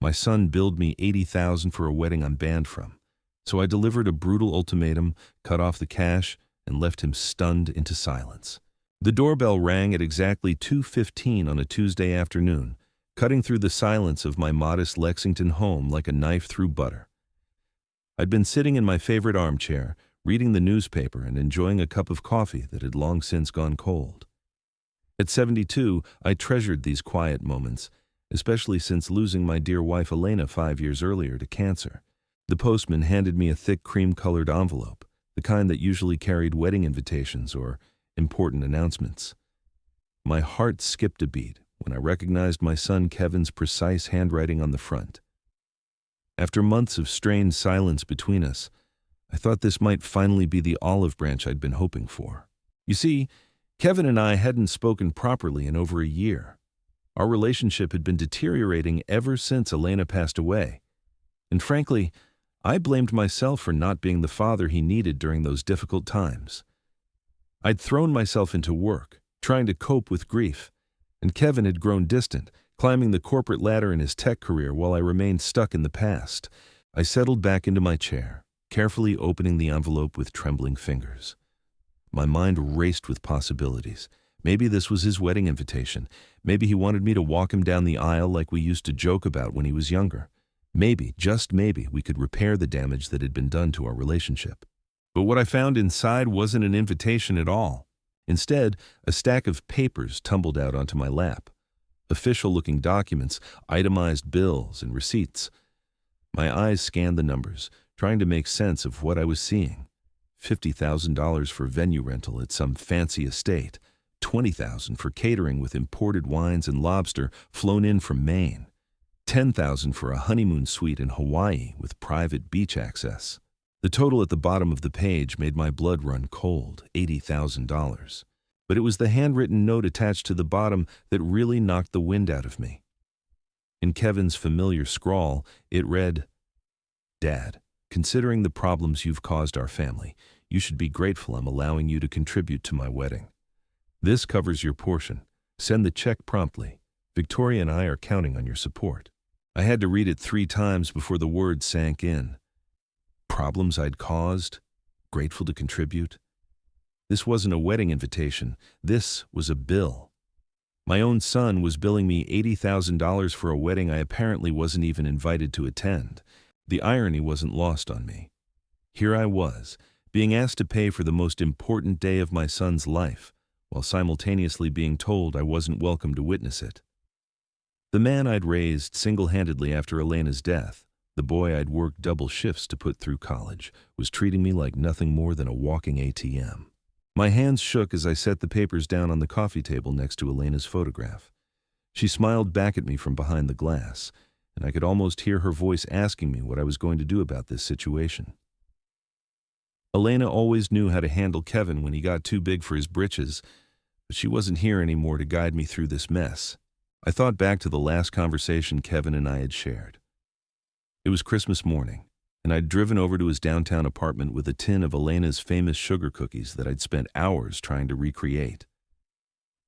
My son billed me $80,000 for a wedding I'm banned from. So I delivered a brutal ultimatum, cut off the cash, and left him stunned into silence. The doorbell rang at exactly 2:15 on a Tuesday afternoon, cutting through the silence of my modest Lexington home like a knife through butter. I'd been sitting in my favorite armchair, reading the newspaper and enjoying a cup of coffee that had long since gone cold. At 72, I treasured these quiet moments, especially since losing my dear wife Elena 5 years earlier to cancer. The postman handed me a thick cream-colored envelope, the kind that usually carried wedding invitations or important announcements. My heart skipped a beat when I recognized my son Kevin's precise handwriting on the front. After months of strained silence between us, I thought this might finally be the olive branch I'd been hoping for. You see, Kevin and I hadn't spoken properly in over a year. Our relationship had been deteriorating ever since Elena passed away. And frankly, I blamed myself for not being the father he needed during those difficult times. I'd thrown myself into work, trying to cope with grief, and Kevin had grown distant, climbing the corporate ladder in his tech career while I remained stuck in the past. I settled back into my chair, carefully opening the envelope with trembling fingers. My mind raced with possibilities. Maybe this was his wedding invitation. Maybe he wanted me to walk him down the aisle like we used to joke about when he was younger. Maybe, just maybe, we could repair the damage that had been done to our relationship. But what I found inside wasn't an invitation at all. Instead, a stack of papers tumbled out onto my lap. Official-looking documents, itemized bills, and receipts. My eyes scanned the numbers, trying to make sense of what I was seeing. $50,000 for venue rental at some fancy estate. $20,000 for catering with imported wines and lobster flown in from Maine. $10,000 for a honeymoon suite in Hawaii with private beach access. The total at the bottom of the page made my blood run cold, $80,000. But it was the handwritten note attached to the bottom that really knocked the wind out of me. In Kevin's familiar scrawl, it read, "Dad, considering the problems you've caused our family, you should be grateful I'm allowing you to contribute to my wedding. This covers your portion. Send the check promptly. Victoria and I are counting on your support." I had to read it 3 times before the words sank in. Problems I'd caused, grateful to contribute. This wasn't a wedding invitation. This was a bill. My own son was billing me $80,000 for a wedding I apparently wasn't even invited to attend. The irony wasn't lost on me. Here I was, being asked to pay for the most important day of my son's life, while simultaneously being told I wasn't welcome to witness it. The man I'd raised single-handedly after Elena's death, the boy I'd worked double shifts to put through college, was treating me like nothing more than a walking ATM. My hands shook as I set the papers down on the coffee table next to Elena's photograph. She smiled back at me from behind the glass, and I could almost hear her voice asking me what I was going to do about this situation. Elena always knew how to handle Kevin when he got too big for his britches, but she wasn't here anymore to guide me through this mess. I thought back to the last conversation Kevin and I had shared. It was Christmas morning, and I'd driven over to his downtown apartment with a tin of Elena's famous sugar cookies that I'd spent hours trying to recreate.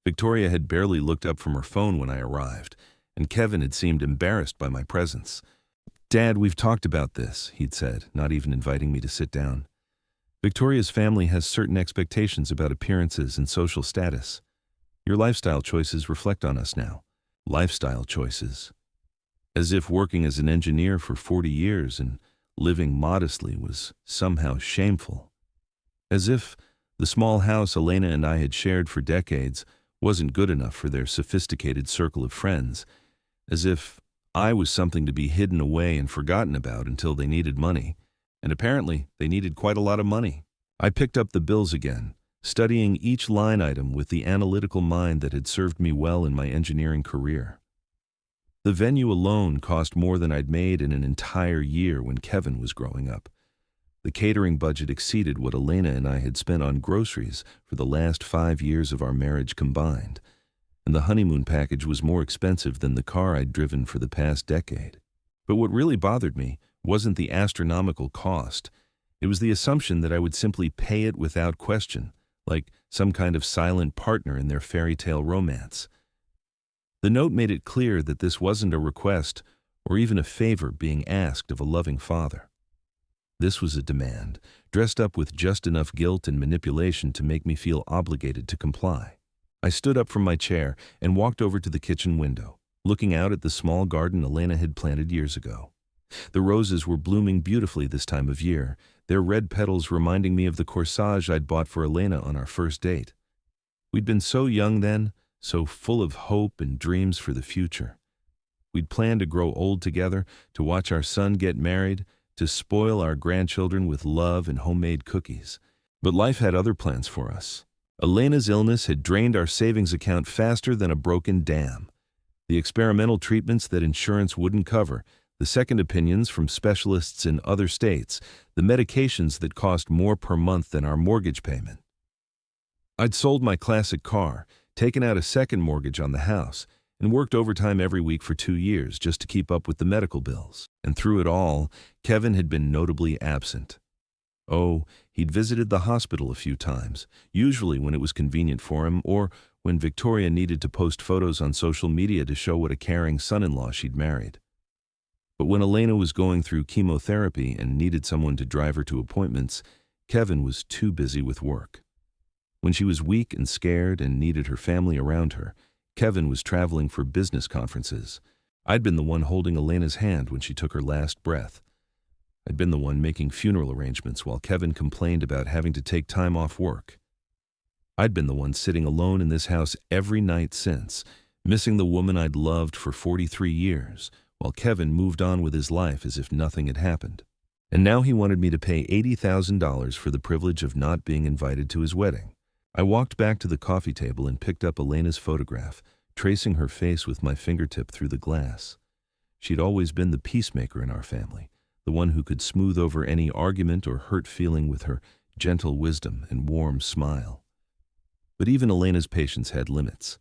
Victoria had barely looked up from her phone when I arrived, and Kevin had seemed embarrassed by my presence. "Dad, we've talked about this," he'd said, not even inviting me to sit down. "Victoria's family has certain expectations about appearances and social status. Your lifestyle choices reflect on us now." Lifestyle choices. As if working as an engineer for 40 years and living modestly was somehow shameful. As if the small house Elena and I had shared for decades wasn't good enough for their sophisticated circle of friends. As if I was something to be hidden away and forgotten about until they needed money. And apparently, they needed quite a lot of money. I picked up the bills again, studying each line item with the analytical mind that had served me well in my engineering career. The venue alone cost more than I'd made in an entire year when Kevin was growing up. The catering budget exceeded what Elena and I had spent on groceries for the last 5 years of our marriage combined, and the honeymoon package was more expensive than the car I'd driven for the past decade. But what really bothered me wasn't the astronomical cost. It was the assumption that I would simply pay it without question, like some kind of silent partner in their fairy tale romance. The note made it clear that this wasn't a request or even a favor being asked of a loving father. This was a demand, dressed up with just enough guilt and manipulation to make me feel obligated to comply. I stood up from my chair and walked over to the kitchen window, looking out at the small garden Elena had planted years ago. The roses were blooming beautifully this time of year, their red petals reminding me of the corsage I'd bought for Elena on our first date. We'd been so young then, so full of hope and dreams for the future. We'd planned to grow old together, to watch our son get married, to spoil our grandchildren with love and homemade cookies. But life had other plans for us. Elena's illness had drained our savings account faster than a broken dam. The experimental treatments that insurance wouldn't cover, the second opinions from specialists in other states, the medications that cost more per month than our mortgage payment. I'd sold my classic car, taken out a second mortgage on the house, and worked overtime every week for 2 years just to keep up with the medical bills. And through it all, Kevin had been notably absent. Oh, he'd visited the hospital a few times, usually when it was convenient for him or when Victoria needed to post photos on social media to show what a caring son-in-law she'd married. But when Elena was going through chemotherapy and needed someone to drive her to appointments, Kevin was too busy with work. When she was weak and scared and needed her family around her, Kevin was traveling for business conferences. I'd been the one holding Elena's hand when she took her last breath. I'd been the one making funeral arrangements while Kevin complained about having to take time off work. I'd been the one sitting alone in this house every night since, missing the woman I'd loved for 43 years, while Kevin moved on with his life as if nothing had happened. And now he wanted me to pay $80,000 for the privilege of not being invited to his wedding. I walked back to the coffee table and picked up Elena's photograph, tracing her face with my fingertip through the glass. She'd always been the peacemaker in our family, the one who could smooth over any argument or hurt feeling with her gentle wisdom and warm smile. But even Elena's patience had limits,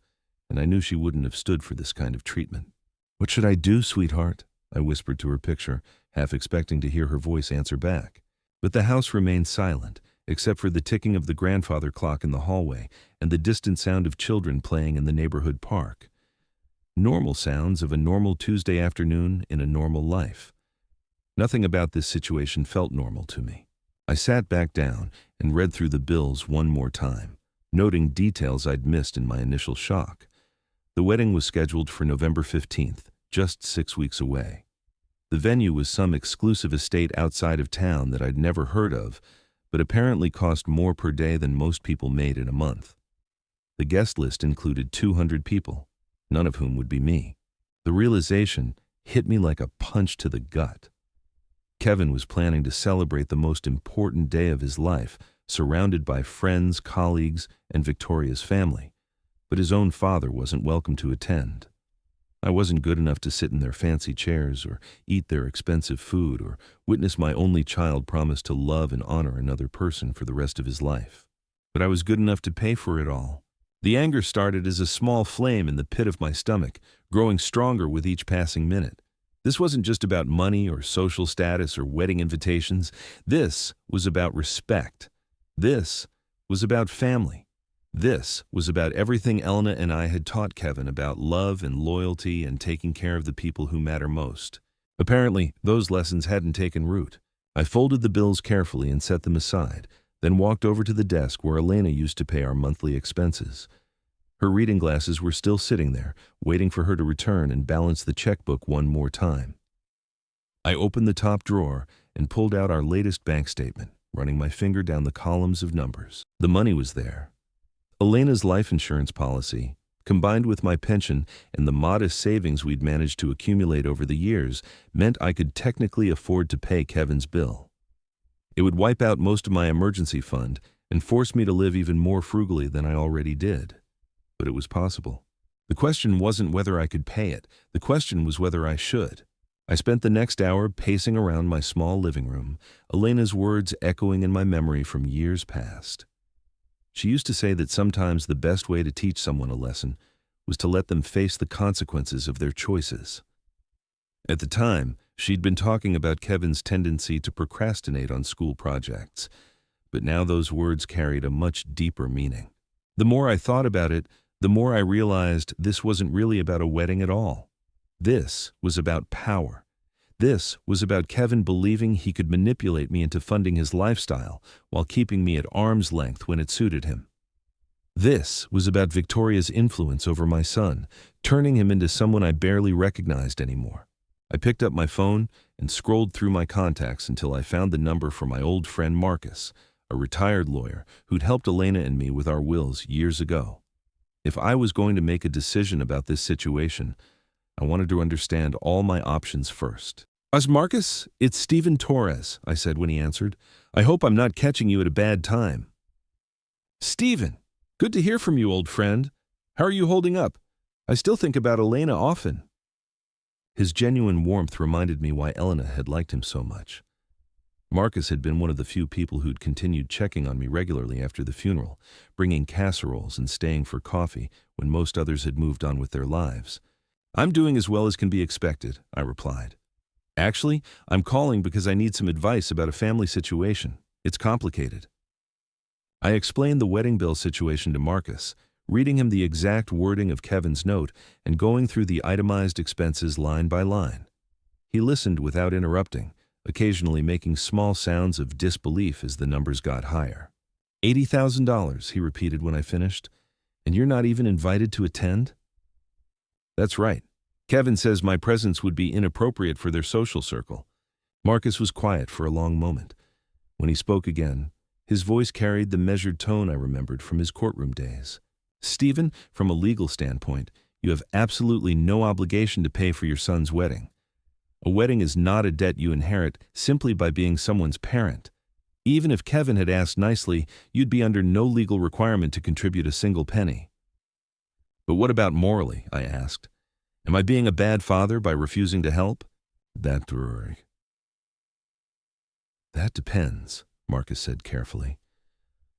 and I knew she wouldn't have stood for this kind of treatment. "What should I do, sweetheart?" I whispered to her picture, half expecting to hear her voice answer back. But the house remained silent, except for the ticking of the grandfather clock in the hallway and the distant sound of children playing in the neighborhood park. Normal sounds of a normal Tuesday afternoon in a normal life. Nothing about this situation felt normal to me. I sat back down and read through the bills one more time, noting details I'd missed in my initial shock. The wedding was scheduled for November 15th, just 6 weeks away. The venue was some exclusive estate outside of town that I'd never heard of, but apparently cost more per day than most people made in a month. The guest list included 200 people, none of whom would be me. The realization hit me like a punch to the gut. Kevin was planning to celebrate the most important day of his life, surrounded by friends, colleagues, and Victoria's family, but his own father wasn't welcome to attend. I wasn't good enough to sit in their fancy chairs or eat their expensive food or witness my only child promise to love and honor another person for the rest of his life. But I was good enough to pay for it all. The anger started as a small flame in the pit of my stomach, growing stronger with each passing minute. This wasn't just about money or social status or wedding invitations. This was about respect. This was about family. This was about everything Elena and I had taught Kevin about love and loyalty and taking care of the people who matter most. Apparently, those lessons hadn't taken root. I folded the bills carefully and set them aside, then walked over to the desk where Elena used to pay our monthly expenses. Her reading glasses were still sitting there, waiting for her to return and balance the checkbook one more time. I opened the top drawer and pulled out our latest bank statement, running my finger down the columns of numbers. The money was there. Elena's life insurance policy, combined with my pension and the modest savings we'd managed to accumulate over the years, meant I could technically afford to pay Kevin's bill. It would wipe out most of my emergency fund and force me to live even more frugally than I already did. But it was possible. The question wasn't whether I could pay it. The question was whether I should. I spent the next hour pacing around my small living room, Elena's words echoing in my memory from years past. She used to say that sometimes the best way to teach someone a lesson was to let them face the consequences of their choices. At the time, she'd been talking about Kevin's tendency to procrastinate on school projects, but now those words carried a much deeper meaning. The more I thought about it, the more I realized this wasn't really about a wedding at all. This was about power. This was about Kevin believing he could manipulate me into funding his lifestyle while keeping me at arm's length when it suited him. This was about Victoria's influence over my son, turning him into someone I barely recognized anymore. I picked up my phone and scrolled through my contacts until I found the number for my old friend Marcus, a retired lawyer who'd helped Elena and me with our wills years ago. If I was going to make a decision about this situation, I wanted to understand all my options first. Marcus, it's Stephen Torres, I said when he answered. I hope I'm not catching you at a bad time. Stephen, good to hear from you, old friend. How are you holding up? I still think about Elena often. His genuine warmth reminded me why Elena had liked him so much. Marcus had been one of the few people who'd continued checking on me regularly after the funeral, bringing casseroles and staying for coffee when most others had moved on with their lives. I'm doing as well as can be expected, I replied. Actually, I'm calling because I need some advice about a family situation. It's complicated. I explained the wedding bill situation to Marcus, reading him the exact wording of Kevin's note and going through the itemized expenses line by line. He listened without interrupting, occasionally making small sounds of disbelief as the numbers got higher. $80,000, he repeated when I finished. And you're not even invited to attend? That's right. Kevin says my presence would be inappropriate for their social circle. Marcus was quiet for a long moment. When he spoke again, his voice carried the measured tone I remembered from his courtroom days. Stephen, from a legal standpoint, you have absolutely no obligation to pay for your son's wedding. A wedding is not a debt you inherit simply by being someone's parent. Even if Kevin had asked nicely, you'd be under no legal requirement to contribute a single penny. But what about morally? I asked. Am I being a bad father by refusing to help? That depends, Marcus said carefully.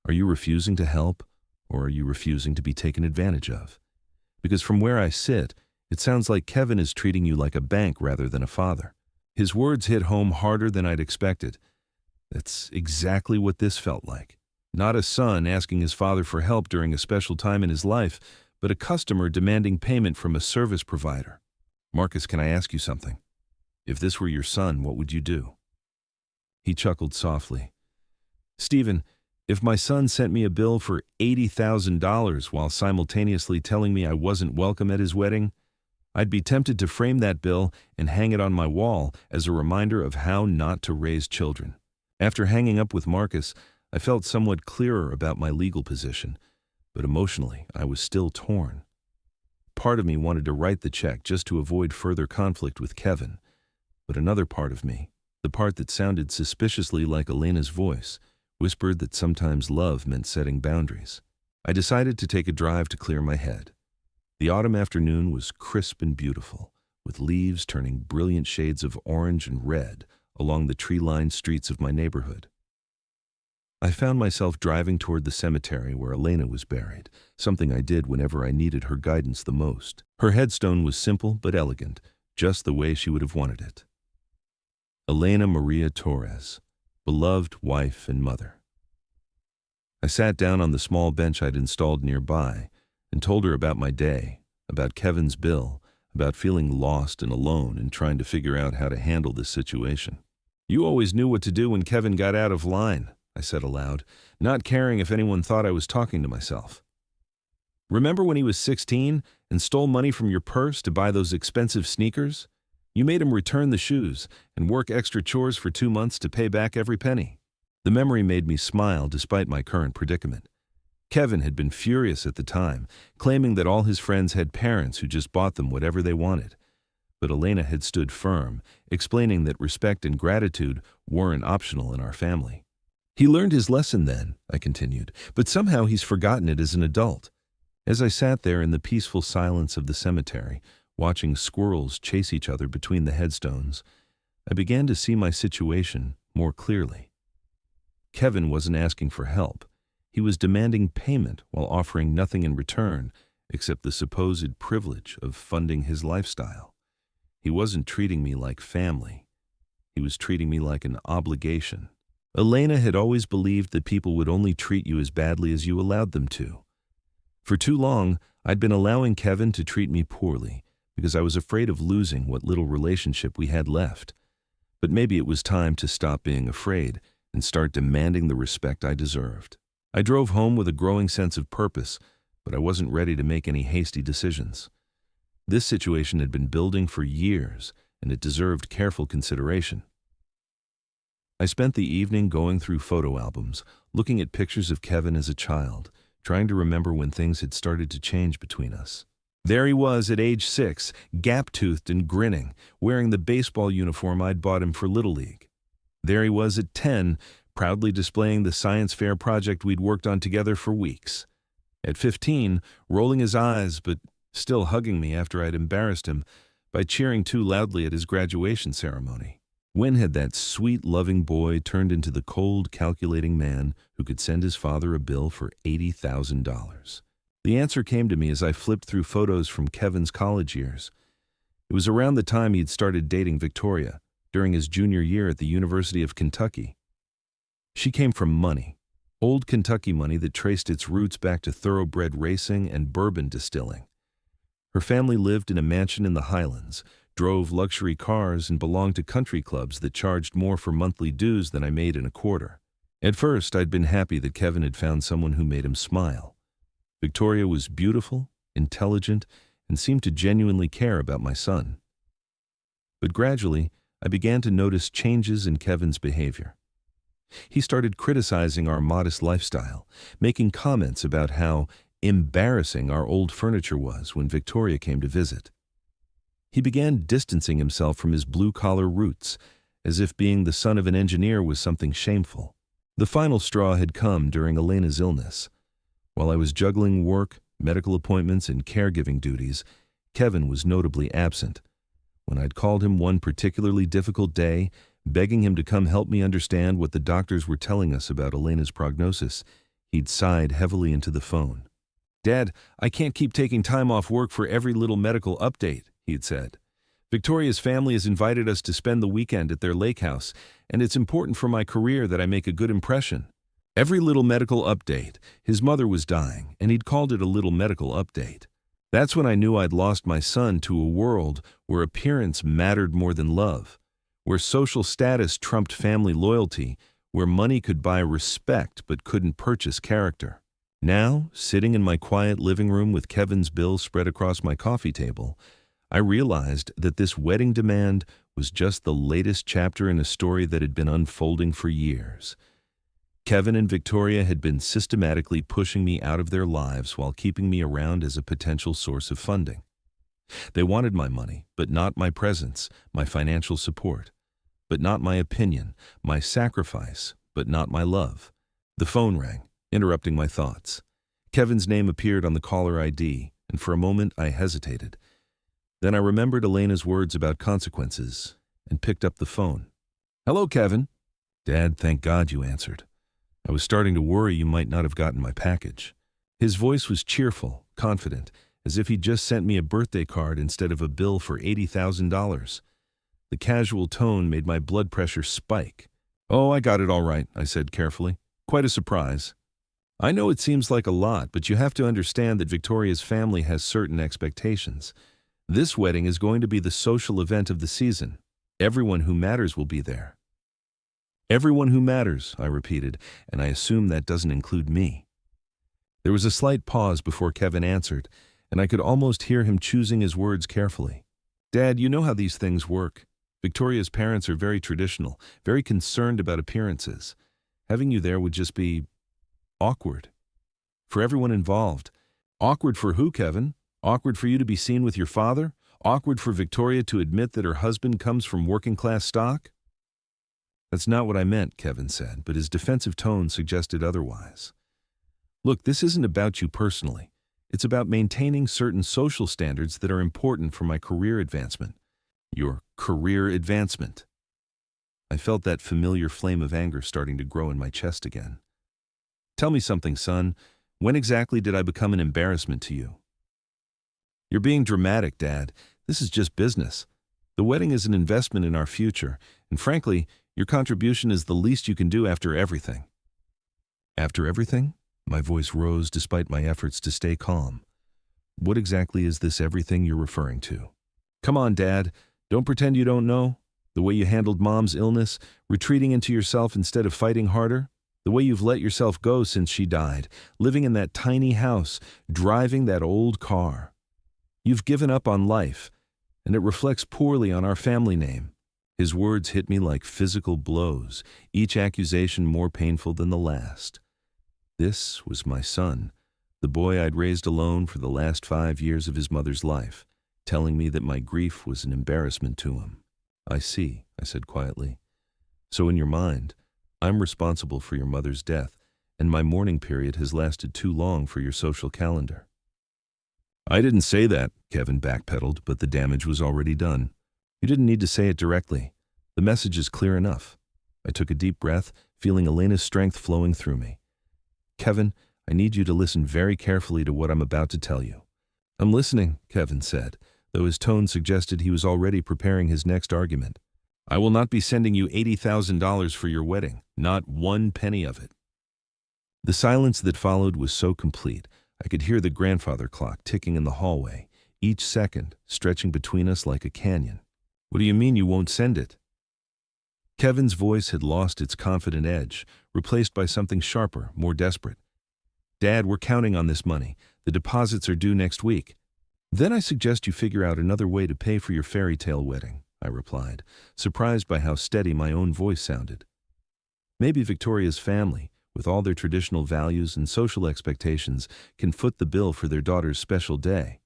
Are you refusing to help, or are you refusing to be taken advantage of? Because from where I sit, it sounds like Kevin is treating you like a bank rather than a father. His words hit home harder than I'd expected. That's exactly what this felt like. Not a son asking his father for help during a special time in his life, but a customer demanding payment from a service provider. Marcus, can I ask you something? If this were your son, what would you do? He chuckled softly. Stephen, if my son sent me a bill for $80,000 while simultaneously telling me I wasn't welcome at his wedding, I'd be tempted to frame that bill and hang it on my wall as a reminder of how not to raise children. After hanging up with Marcus, I felt somewhat clearer about my legal position, but emotionally, I was still torn. Part of me wanted to write the check just to avoid further conflict with Kevin, but another part of me, the part that sounded suspiciously like Elena's voice, whispered that sometimes love meant setting boundaries. I decided to take a drive to clear my head. The autumn afternoon was crisp and beautiful, with leaves turning brilliant shades of orange and red along the tree-lined streets of my neighborhood. I found myself driving toward the cemetery where Elena was buried, something I did whenever I needed her guidance the most. Her headstone was simple but elegant, just the way she would have wanted it. Elena Maria Torres, beloved wife and mother. I sat down on the small bench I'd installed nearby and told her about my day, about Kevin's bill, about feeling lost and alone and trying to figure out how to handle this situation. You always knew what to do when Kevin got out of line, I said aloud, not caring if anyone thought I was talking to myself. Remember when he was 16 and stole money from your purse to buy those expensive sneakers? You made him return the shoes and work extra chores for 2 months to pay back every penny. The memory made me smile despite my current predicament. Kevin had been furious at the time, claiming that all his friends had parents who just bought them whatever they wanted. But Elena had stood firm, explaining that respect and gratitude weren't optional in our family. He learned his lesson then, I continued, but somehow he's forgotten it as an adult. As I sat there in the peaceful silence of the cemetery, watching squirrels chase each other between the headstones, I began to see my situation more clearly. Kevin wasn't asking for help. He was demanding payment while offering nothing in return except the supposed privilege of funding his lifestyle. He wasn't treating me like family. He was treating me like an obligation. Elena had always believed that people would only treat you as badly as you allowed them to. For too long, I'd been allowing Kevin to treat me poorly, because I was afraid of losing what little relationship we had left. But maybe it was time to stop being afraid and start demanding the respect I deserved. I drove home with a growing sense of purpose, but I wasn't ready to make any hasty decisions. This situation had been building for years, and it deserved careful consideration. I spent the evening going through photo albums, looking at pictures of Kevin as a child, trying to remember when things had started to change between us. There he was at age 6, gap-toothed and grinning, wearing the baseball uniform I'd bought him for Little League. There he was at 10, proudly displaying the science fair project we'd worked on together for weeks. At 15, rolling his eyes but still hugging me after I'd embarrassed him by cheering too loudly at his graduation ceremony. When had that sweet, loving boy turned into the cold, calculating man who could send his father a bill for $80,000? The answer came to me as I flipped through photos from Kevin's college years. It was around the time he'd started dating Victoria, during his junior year at the University of Kentucky. She came from money, old Kentucky money that traced its roots back to thoroughbred racing and bourbon distilling. Her family lived in a mansion in the Highlands, drove luxury cars, and belonged to country clubs that charged more for monthly dues than I made in a quarter. At first, I'd been happy that Kevin had found someone who made him smile. Victoria was beautiful, intelligent, and seemed to genuinely care about my son. But gradually, I began to notice changes in Kevin's behavior. He started criticizing our modest lifestyle, making comments about how embarrassing our old furniture was when Victoria came to visit. He began distancing himself from his blue-collar roots, as if being the son of an engineer was something shameful. The final straw had come during Elena's illness. While I was juggling work, medical appointments, and caregiving duties, Kevin was notably absent. When I'd called him one particularly difficult day, begging him to come help me understand what the doctors were telling us about Elena's prognosis, he'd sighed heavily into the phone. "Dad, I can't keep taking time off work for every little medical update," he had said. "Victoria's family has invited us to spend the weekend at their lake house, and it's important for my career that I make a good impression." Every little medical update. His mother was dying, and he'd called it a little medical update. That's when I knew I'd lost my son to a world where appearance mattered more than love, where social status trumped family loyalty, where money could buy respect but couldn't purchase character. Now, sitting in my quiet living room with Kevin's bill spread across my coffee table, I realized that this wedding demand was just the latest chapter in a story that had been unfolding for years. Kevin and Victoria had been systematically pushing me out of their lives while keeping me around as a potential source of funding. They wanted my money, but not my presence, my financial support, but not my opinion, my sacrifice, but not my love. The phone rang, interrupting my thoughts. Kevin's name appeared on the caller ID, and for a moment I hesitated. Then I remembered Elena's words about consequences and picked up the phone. "Hello, Kevin." "Dad, thank God you answered. I was starting to worry you might not have gotten my package." His voice was cheerful, confident, as if he'd just sent me a birthday card instead of a bill for $80,000. The casual tone made my blood pressure spike. "Oh, I got it all right," I said carefully. "Quite a surprise. I know it seems like a lot, but you have to understand that Victoria's family has certain expectations. This wedding is going to be the social event of the season. Everyone who matters will be there." "Everyone who matters," I repeated, "and I assume that doesn't include me." There was a slight pause before Kevin answered, and I could almost hear him choosing his words carefully. "Dad, you know how these things work. Victoria's parents are very traditional, very concerned about appearances. Having you there would just be awkward. For everyone involved." "Awkward for who, Kevin? Awkward for you to be seen with your father? Awkward for Victoria to admit that her husband comes from working-class stock?" "That's not what I meant," Kevin said, but his defensive tone suggested otherwise. "Look, this isn't about you personally. It's about maintaining certain social standards that are important for my career advancement." "Your career advancement?" I felt that familiar flame of anger starting to grow in my chest again. "Tell me something, son. When exactly did I become an embarrassment to you?" "You're being dramatic, Dad. This is just business. The wedding is an investment in our future, and frankly, your contribution is the least you can do after everything." "After everything?" My voice rose despite my efforts to stay calm. "What exactly is this everything you're referring to?" Come on, Dad. Don't pretend you don't know. The way you handled Mom's illness, retreating into yourself instead of fighting harder. The way you've let yourself go since she died, living in that tiny house, driving that old car. You've given up on life, and it reflects poorly on our family name. His words hit me like physical blows, each accusation more painful than the last. This was my son, the boy I'd raised alone for the last 5 years of his mother's life, telling me that my grief was an embarrassment to him. I see, I said quietly. So in your mind, I'm responsible for your mother's death, and my mourning period has lasted too long for your social calendar. I didn't say that, Kevin backpedaled, but the damage was already done. You didn't need to say it directly. The message is clear enough. I took a deep breath, feeling Elena's strength flowing through me. Kevin, I need you to listen very carefully to what I'm about to tell you. I'm listening, Kevin said, though his tone suggested he was already preparing his next argument. I will not be sending you $80,000 for your wedding, not one penny of it. The silence that followed was so complete, I could hear the grandfather clock ticking in the hallway, each second stretching between us like a canyon. What do you mean you won't send it? Kevin's voice had lost its confident edge, replaced by something sharper, more desperate. Dad, we're counting on this money. The deposits are due next week. Then I suggest you figure out another way to pay for your fairy tale wedding, I replied, surprised by how steady my own voice sounded. Maybe Victoria's family, with all their traditional values and social expectations, can foot the bill for their daughter's special day.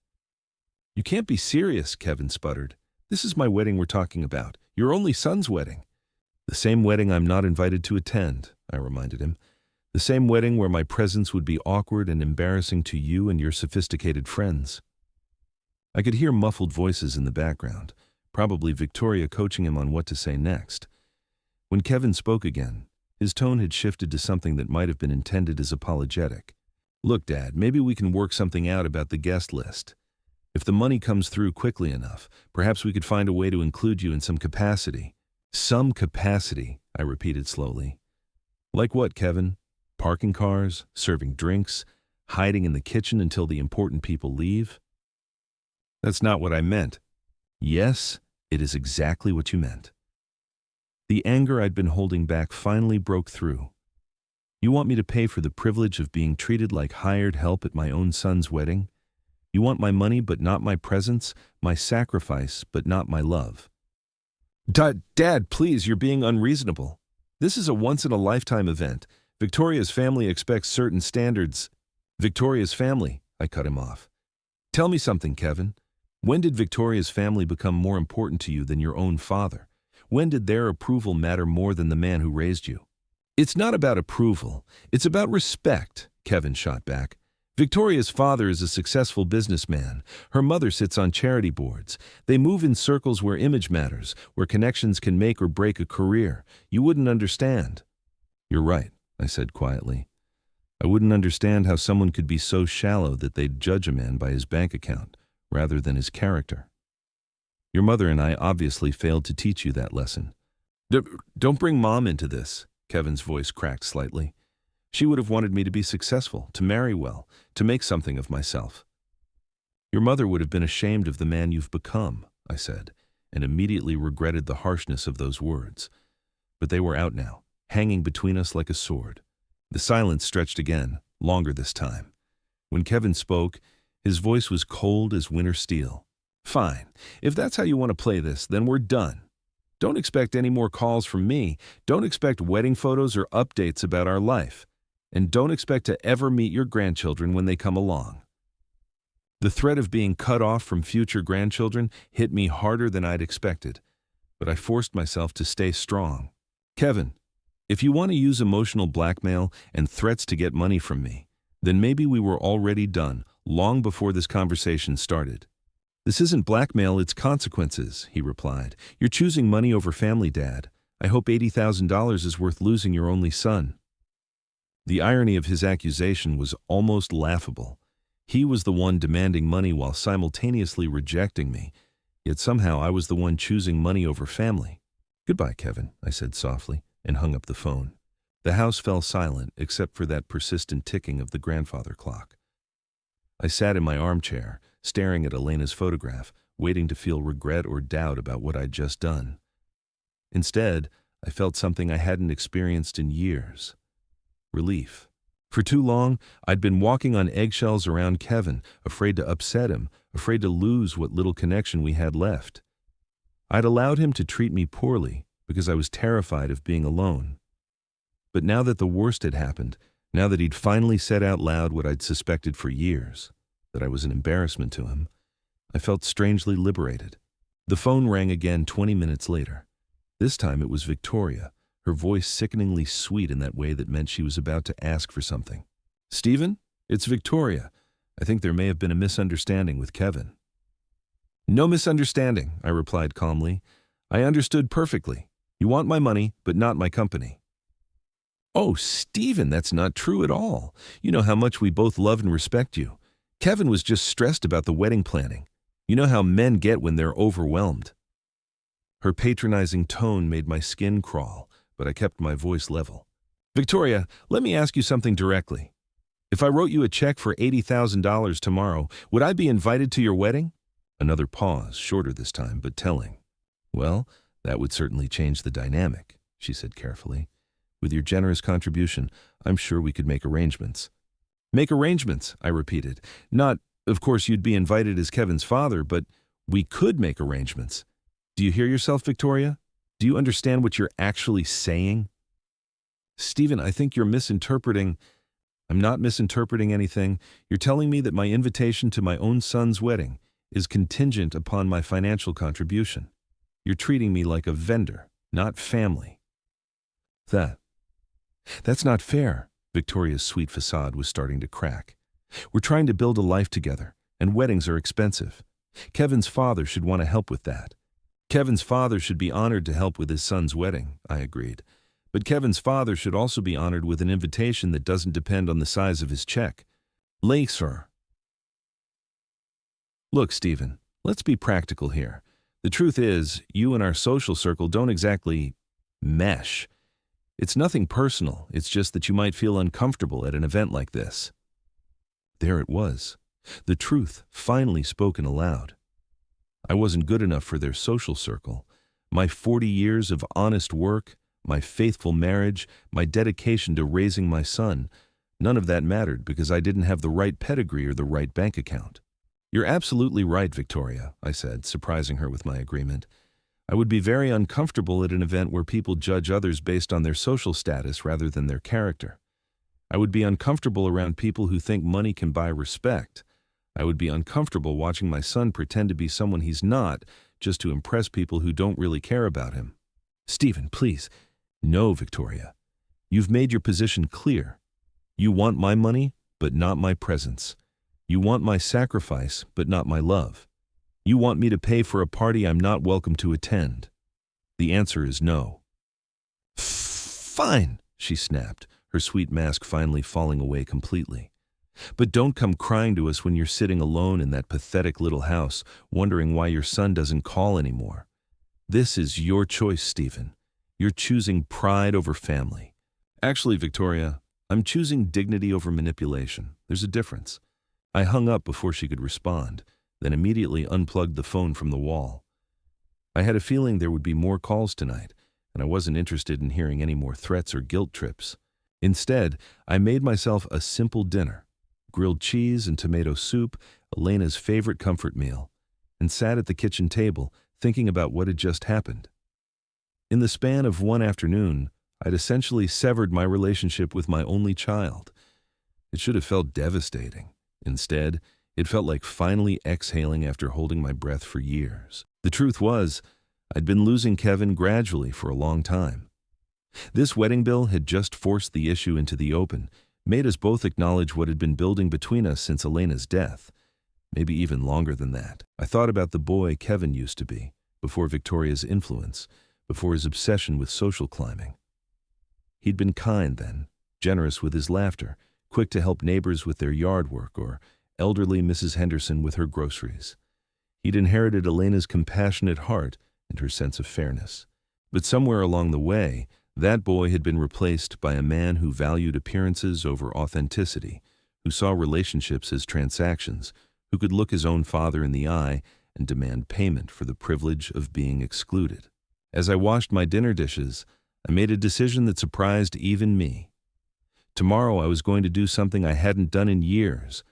You can't be serious, Kevin sputtered. This is my wedding we're talking about, your only son's wedding. The same wedding I'm not invited to attend, I reminded him. The same wedding where my presence would be awkward and embarrassing to you and your sophisticated friends. I could hear muffled voices in the background, probably Victoria coaching him on what to say next. When Kevin spoke again, his tone had shifted to something that might have been intended as apologetic. Look, Dad, maybe we can work something out about the guest list. If the money comes through quickly enough, perhaps we could find a way to include you in some capacity. Some capacity, I repeated slowly. Like what, Kevin? Parking cars, serving drinks, hiding in the kitchen until the important people leave? That's not what I meant. Yes, it is exactly what you meant. The anger I'd been holding back finally broke through. You want me to pay for the privilege of being treated like hired help at my own son's wedding? You want my money but not my presence, my sacrifice but not my love? Dad, please, you're being unreasonable. This is a once-in-a-lifetime event. Victoria's family expects certain standards. Victoria's family, I cut him off. Tell me something, Kevin. When did Victoria's family become more important to you than your own father? When did their approval matter more than the man who raised you? It's not about approval. It's about respect, Kevin shot back. Victoria's father is a successful businessman. Her mother sits on charity boards. They move in circles where image matters, where connections can make or break a career. You wouldn't understand. You're right, I said quietly. I wouldn't understand how someone could be so shallow that they'd judge a man by his bank account, rather than his character. Your mother and I obviously failed to teach you that lesson. Don't bring Mom into this, Kevin's voice cracked slightly. She would have wanted me to be successful, to marry well, to make something of myself. Your mother would have been ashamed of the man you've become, I said, and immediately regretted the harshness of those words. But they were out now, hanging between us like a sword. The silence stretched again, longer this time. When Kevin spoke, his voice was cold as winter steel. Fine. If that's how you want to play this, then we're done. Don't expect any more calls from me. Don't expect wedding photos or updates about our life. And don't expect to ever meet your grandchildren when they come along. The threat of being cut off from future grandchildren hit me harder than I'd expected, but I forced myself to stay strong. Kevin, if you want to use emotional blackmail and threats to get money from me, then maybe we were already done, long before this conversation started. This isn't blackmail, it's consequences, he replied. You're choosing money over family, Dad. I hope $80,000 is worth losing your only son. The irony of his accusation was almost laughable. He was the one demanding money while simultaneously rejecting me, yet somehow I was the one choosing money over family. Goodbye, Kevin, I said softly, and hung up the phone. The house fell silent except for that persistent ticking of the grandfather clock. I sat in my armchair, staring at Elena's photograph, waiting to feel regret or doubt about what I'd just done. Instead, I felt something I hadn't experienced in years: relief. For too long, I'd been walking on eggshells around Kevin, afraid to upset him, afraid to lose what little connection we had left. I'd allowed him to treat me poorly because I was terrified of being alone. But now that the worst had happened, now that he'd finally said out loud what I'd suspected for years, that I was an embarrassment to him, I felt strangely liberated. The phone rang again 20 minutes later. This time it was Victoria, her voice sickeningly sweet in that way that meant she was about to ask for something. "Stephen, it's Victoria. I think there may have been a misunderstanding with Kevin." "No misunderstanding," I replied calmly. "I understood perfectly. You want my money, but not my company." "Oh, Stephen, that's not true at all. You know how much we both love and respect you. Kevin was just stressed about the wedding planning. You know how men get when they're overwhelmed." Her patronizing tone made my skin crawl, but I kept my voice level. "Victoria, let me ask you something directly. If I wrote you a check for $80,000 tomorrow, would I be invited to your wedding?" Another pause, shorter this time, but telling. "Well, that would certainly change the dynamic," she said carefully. "With your generous contribution, I'm sure we could make arrangements." "Make arrangements," I repeated. "Not, of course, you'd be invited as Kevin's father, but we could make arrangements. Do you hear yourself, Victoria? Do you understand what you're actually saying?" "Stephen, I think you're misinterpreting." "I'm not misinterpreting anything. You're telling me that my invitation to my own son's wedding is contingent upon my financial contribution. You're treating me like a vendor, not family." That's not fair." Victoria's sweet facade was starting to crack. "We're trying to build a life together, and weddings are expensive. Kevin's father should want to help with that." "Kevin's father should be honored to help with his son's wedding," I agreed. "But Kevin's father should also be honored with an invitation that doesn't depend on the size of his check." "Sir." "Look, Stephen, let's be practical here. The truth is, you and our social circle don't exactly mesh. It's nothing personal, it's just that you might feel uncomfortable at an event like this." There it was, the truth finally spoken aloud. I wasn't good enough for their social circle. My 40 years of honest work, my faithful marriage, my dedication to raising my son, none of that mattered because I didn't have the right pedigree or the right bank account. "You're absolutely right, Victoria," I said, surprising her with my agreement. "I would be very uncomfortable at an event where people judge others based on their social status rather than their character. I would be uncomfortable around people who think money can buy respect. I would be uncomfortable watching my son pretend to be someone he's not just to impress people who don't really care about him." "Stephen, please." "No, Victoria. You've made your position clear. You want my money, but not my presence. You want my sacrifice, but not my love. You want me to pay for a party I'm not welcome to attend. The answer is no." "Fine," she snapped, her sweet mask finally falling away completely. "But don't come crying to us when you're sitting alone in that pathetic little house, wondering why your son doesn't call anymore. This is your choice, Stephen. You're choosing pride over family." "Actually, Victoria, I'm choosing dignity over manipulation. There's a difference." I hung up before she could respond, then immediately unplugged the phone from the wall. I had a feeling there would be more calls tonight, and I wasn't interested in hearing any more threats or guilt trips. Instead, I made myself a simple dinner: grilled cheese and tomato soup, Elena's favorite comfort meal, and sat at the kitchen table thinking about what had just happened. In the span of one afternoon, I'd essentially severed my relationship with my only child. It should have felt devastating. Instead, it felt like finally exhaling after holding my breath for years. The truth was, I'd been losing Kevin gradually for a long time. This wedding bill had just forced the issue into the open, made us both acknowledge what had been building between us since Elena's death. Maybe even longer than that. I thought about the boy Kevin used to be, before Victoria's influence, before his obsession with social climbing. He'd been kind then, generous with his laughter, quick to help neighbors with their yard work, or elderly Mrs. Henderson with her groceries. He'd inherited Elena's compassionate heart and her sense of fairness. But somewhere along the way, that boy had been replaced by a man who valued appearances over authenticity, who saw relationships as transactions, who could look his own father in the eye and demand payment for the privilege of being excluded. As I washed my dinner dishes, I made a decision that surprised even me. Tomorrow I was going to do something I hadn't done in years.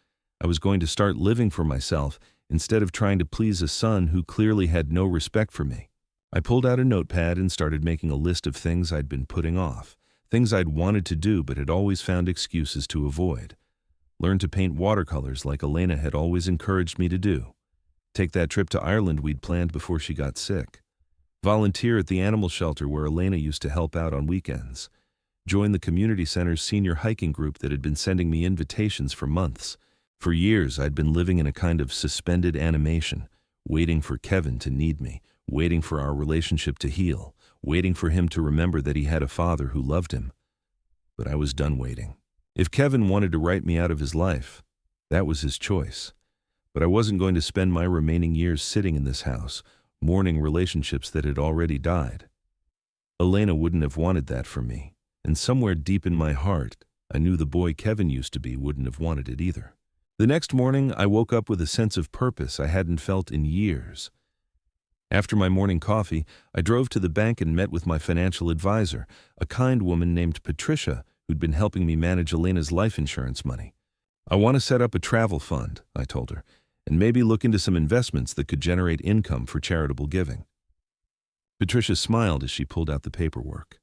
I was going to start living for myself instead of trying to please a son who clearly had no respect for me. I pulled out a notepad and started making a list of things I'd been putting off, things I'd wanted to do but had always found excuses to avoid. Learn to paint watercolors like Elena had always encouraged me to do. Take that trip to Ireland we'd planned before she got sick. Volunteer at the animal shelter where Elena used to help out on weekends. Join the community center's senior hiking group that had been sending me invitations for months. For years, I'd been living in a kind of suspended animation, waiting for Kevin to need me, waiting for our relationship to heal, waiting for him to remember that he had a father who loved him. But I was done waiting. If Kevin wanted to write me out of his life, that was his choice. But I wasn't going to spend my remaining years sitting in this house, mourning relationships that had already died. Elena wouldn't have wanted that for me, and somewhere deep in my heart, I knew the boy Kevin used to be wouldn't have wanted it either. The next morning, I woke up with a sense of purpose I hadn't felt in years. After my morning coffee, I drove to the bank and met with my financial advisor, a kind woman named Patricia, who'd been helping me manage Elena's life insurance money. I want to set up a travel fund, I told her, and maybe look into some investments that could generate income for charitable giving. Patricia smiled as she pulled out the paperwork.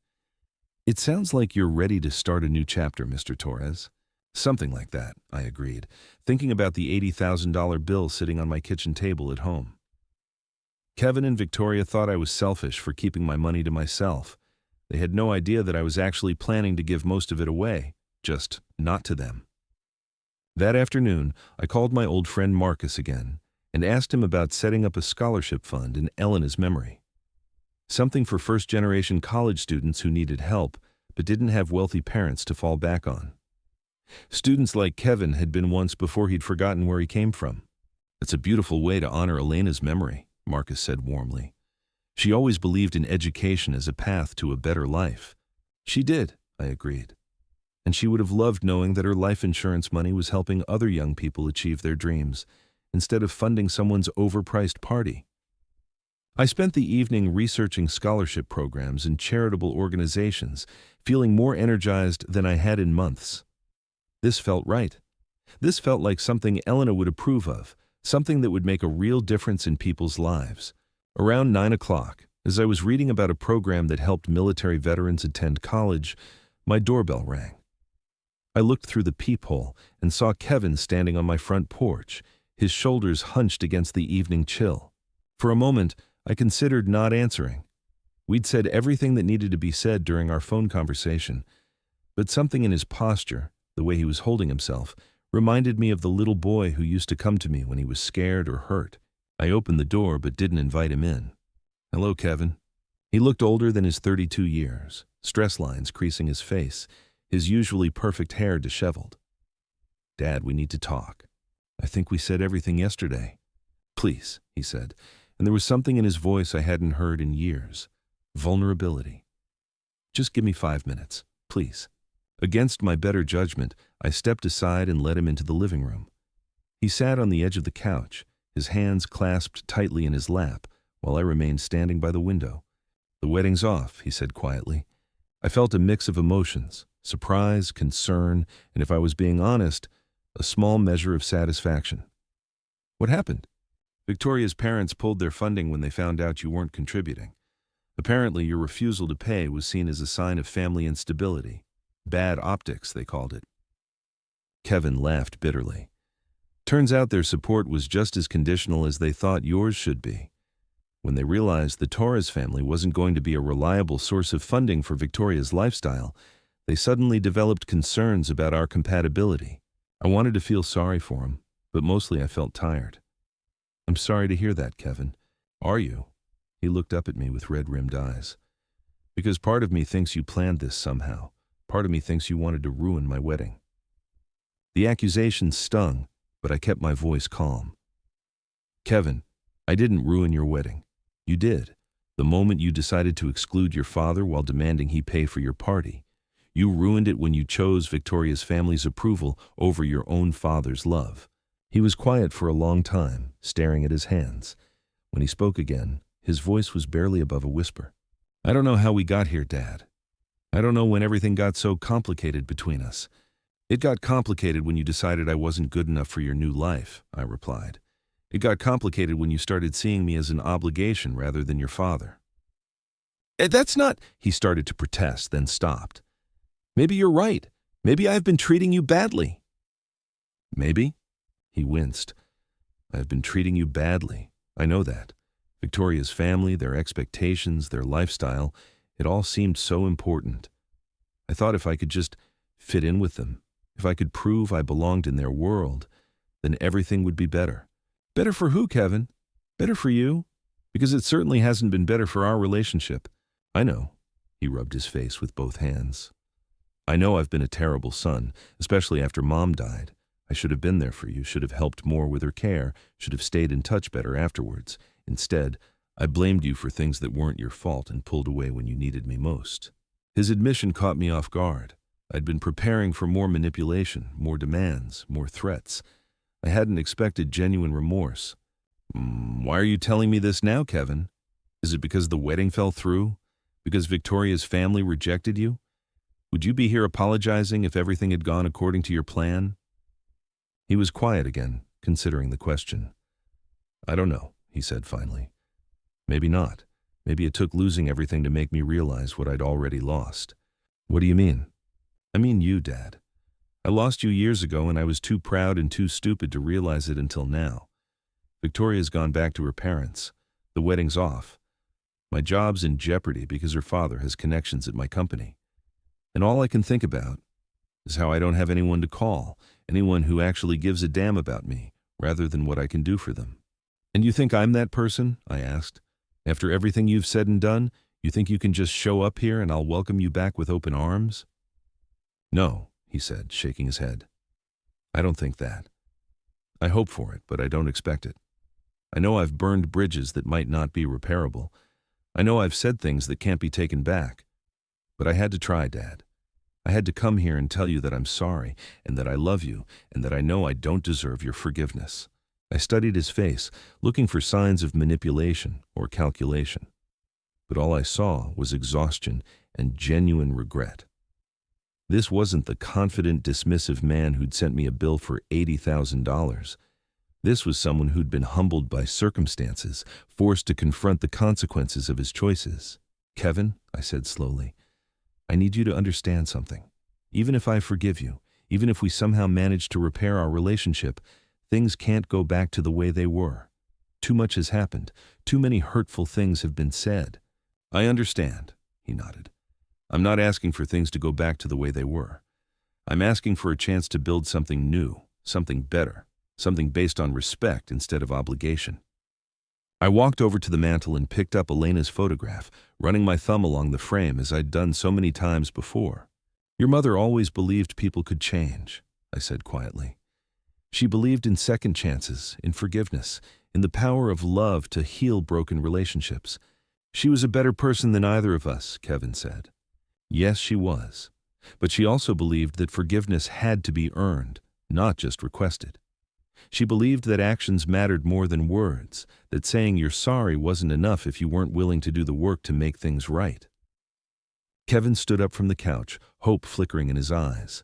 It sounds like you're ready to start a new chapter, Mr. Torres. Something like that, I agreed, thinking about the $80,000 bill sitting on my kitchen table at home. Kevin and Victoria thought I was selfish for keeping my money to myself. They had no idea that I was actually planning to give most of it away, just not to them. That afternoon, I called my old friend Marcus again and asked him about setting up a scholarship fund in Elena's memory. Something for first-generation college students who needed help but didn't have wealthy parents to fall back on. Students like Kevin had been once before he'd forgotten where he came from. It's a beautiful way to honor Elena's memory, Marcus said warmly. She always believed in education as a path to a better life. She did, I agreed. And she would have loved knowing that her life insurance money was helping other young people achieve their dreams, instead of funding someone's overpriced party. I spent the evening researching scholarship programs and charitable organizations, feeling more energized than I had in months. This felt right. This felt like something Elena would approve of, something that would make a real difference in people's lives. Around 9 o'clock, as I was reading about a program that helped military veterans attend college, my doorbell rang. I looked through the peephole and saw Kevin standing on my front porch, his shoulders hunched against the evening chill. For a moment, I considered not answering. We'd said everything that needed to be said during our phone conversation, but something in his posture, the way he was holding himself, reminded me of the little boy who used to come to me when he was scared or hurt. I opened the door but didn't invite him in. "Hello, Kevin." He looked older than his 32 years, stress lines creasing his face, his usually perfect hair disheveled. "Dad, we need to talk. I think we said everything yesterday." "Please," he said, and there was something in his voice I hadn't heard in years. Vulnerability. "Just give me 5 minutes, please." Against my better judgment, I stepped aside and led him into the living room. He sat on the edge of the couch, his hands clasped tightly in his lap, while I remained standing by the window. "The wedding's off," he said quietly. I felt a mix of emotions, surprise, concern, and if I was being honest, a small measure of satisfaction. "What happened?" "Victoria's parents pulled their funding when they found out you weren't contributing. Apparently, your refusal to pay was seen as a sign of family instability. Bad optics, they called it." Kevin laughed bitterly. "Turns out their support was just as conditional as they thought yours should be. When they realized the Torres family wasn't going to be a reliable source of funding for Victoria's lifestyle, they suddenly developed concerns about our compatibility. I wanted to feel sorry for him, but mostly I felt tired." "I'm sorry to hear that, Kevin." "Are you?" He looked up at me with red-rimmed eyes. "Because part of me thinks you planned this somehow. Part of me thinks you wanted to ruin my wedding." The accusation stung, but I kept my voice calm. "Kevin, I didn't ruin your wedding. You did. The moment you decided to exclude your father while demanding he pay for your party. You ruined it when you chose Victoria's family's approval over your own father's love." He was quiet for a long time, staring at his hands. When he spoke again, his voice was barely above a whisper. I don't know how we got here, Dad. I don't know when everything got so complicated between us. It got complicated when you decided I wasn't good enough for your new life, I replied. It got complicated when you started seeing me as an obligation rather than your father. That's not, he started to protest, then stopped. Maybe you're right. Maybe I've been treating you badly. Maybe? He winced. I've been treating you badly. I know that. Victoria's family, their expectations, their lifestyle, it all seemed so important. I thought if I could just fit in with them, if I could prove I belonged in their world, then everything would be better. Better for who, Kevin? Better for you? Because it certainly hasn't been better for our relationship. I know. He rubbed his face with both hands. I know I've been a terrible son, especially after Mom died. I should have been there for you, should have helped more with her care, should have stayed in touch better afterwards. Instead, I blamed you for things that weren't your fault and pulled away when you needed me most. His admission caught me off guard. I'd been preparing for more manipulation, more demands, more threats. I hadn't expected genuine remorse. Why are you telling me this now, Kevin? Is it because the wedding fell through? Because Victoria's family rejected you? Would you be here apologizing if everything had gone according to your plan? He was quiet again, considering the question. I don't know, he said finally. Maybe not. Maybe it took losing everything to make me realize what I'd already lost. What do you mean? I mean you, Dad. I lost you years ago and I was too proud and too stupid to realize it until now. Victoria's gone back to her parents. The wedding's off. My job's in jeopardy because her father has connections at my company. And all I can think about is how I don't have anyone to call, anyone who actually gives a damn about me, rather than what I can do for them. And you think I'm that person? I asked. After everything you've said and done, you think you can just show up here and I'll welcome you back with open arms? No, he said, shaking his head. I don't think that. I hope for it, but I don't expect it. I know I've burned bridges that might not be repairable. I know I've said things that can't be taken back. But I had to try, Dad. I had to come here and tell you that I'm sorry, and that I love you, and that I know I don't deserve your forgiveness. I studied his face, looking for signs of manipulation or calculation. But all I saw was exhaustion and genuine regret. This wasn't the confident, dismissive man who'd sent me a bill for $80,000. This was someone who'd been humbled by circumstances, forced to confront the consequences of his choices. Kevin, I said slowly, I need you to understand something. Even if I forgive you, even if we somehow manage to repair our relationship, things can't go back to the way they were. Too much has happened. Too many hurtful things have been said. I understand, he nodded. I'm not asking for things to go back to the way they were. I'm asking for a chance to build something new, something better, something based on respect instead of obligation. I walked over to the mantel and picked up Elena's photograph, running my thumb along the frame as I'd done so many times before. Your mother always believed people could change, I said quietly. She believed in second chances, in forgiveness, in the power of love to heal broken relationships. She was a better person than either of us, Kevin said. Yes, she was. But she also believed that forgiveness had to be earned, not just requested. She believed that actions mattered more than words, that saying you're sorry wasn't enough if you weren't willing to do the work to make things right. Kevin stood up from the couch, hope flickering in his eyes.